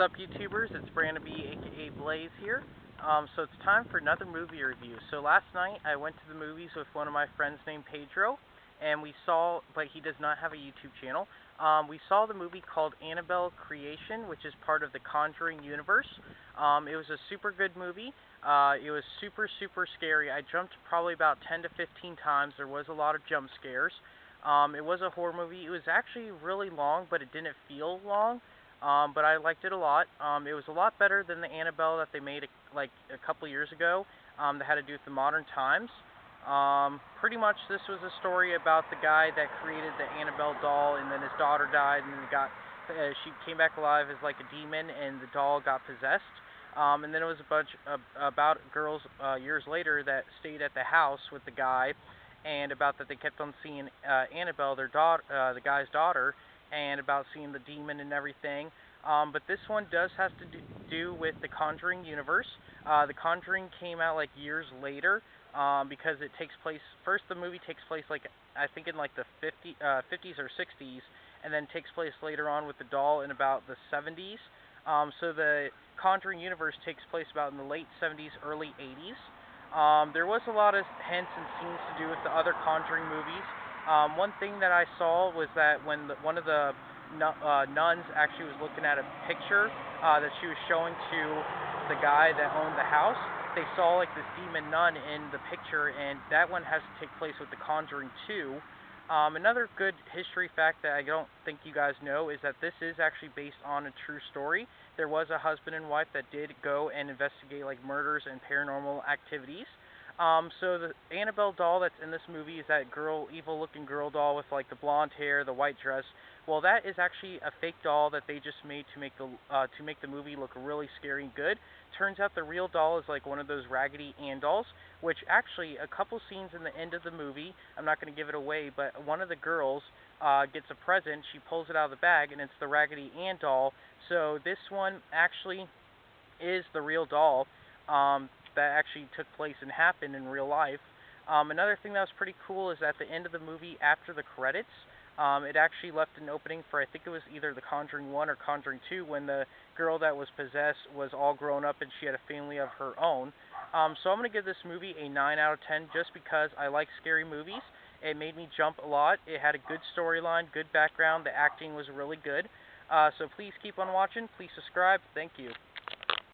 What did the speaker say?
What's up, YouTubers? It's Brandon B, aka Blaze here. So it's time for another movie review. So last night I went to the movies with one of my friends named Pedro, and we saw, but he does not have a YouTube channel. We saw the movie called Annabelle Creation, which is part of the Conjuring universe. It was a super good movie. It was super scary. I jumped probably about 10 to 15 times. There was a lot of jump scares. It was a horror movie. It was actually really long, but it didn't feel long. But I liked it a lot. It was a lot better than the Annabelle that they made like a couple years ago that had to do with the modern times. Pretty much this was a story about the guy that created the Annabelle doll, and then his daughter died, and then she came back alive as like a demon, and the doll got possessed. And then it was a bunch about girls years later that stayed at the house with the guy, and about that they kept on seeing Annabelle, their daughter, the guy's daughter, and about seeing the demon and everything. But this one does have to do with the Conjuring universe. The Conjuring came out like years later because it takes place, first the movie takes place like, I think in like the 50s or 60s, and then takes place later on with the doll in about the 70s. So the Conjuring universe takes place about in the late 70s, early 80s. There was a lot of hints and scenes to do with the other Conjuring movies. One thing that I saw was that when one of the nuns actually was looking at a picture that she was showing to the guy that owned the house, they saw like this demon nun in the picture, and that one has to take place with The Conjuring 2. Another good history fact that I don't think you guys know is that this is actually based on a true story. There was a husband and wife that did go and investigate like murders and paranormal activities. So the Annabelle doll that's in this movie is that girl, evil-looking girl doll with like the blonde hair, the white dress. Well, that is actually a fake doll that they just made to make the movie look really scary and good. Turns out the real doll is like one of those Raggedy Ann dolls, which actually a couple scenes in the end of the movie, I'm not going to give it away, but one of the girls gets a present. She pulls it out of the bag, and it's the Raggedy Ann doll. So this one actually is the real doll. That actually took place and happened in real life. Another thing that was pretty cool is at the end of the movie, after the credits, it actually left an opening for, I think it was either The Conjuring 1 or Conjuring 2, when the girl that was possessed was all grown up and she had a family of her own. So I'm going to give this movie a 9 out of 10 just because I like scary movies. It made me jump a lot. It had a good storyline, good background. The acting was really good. So please keep on watching. Please subscribe. Thank you.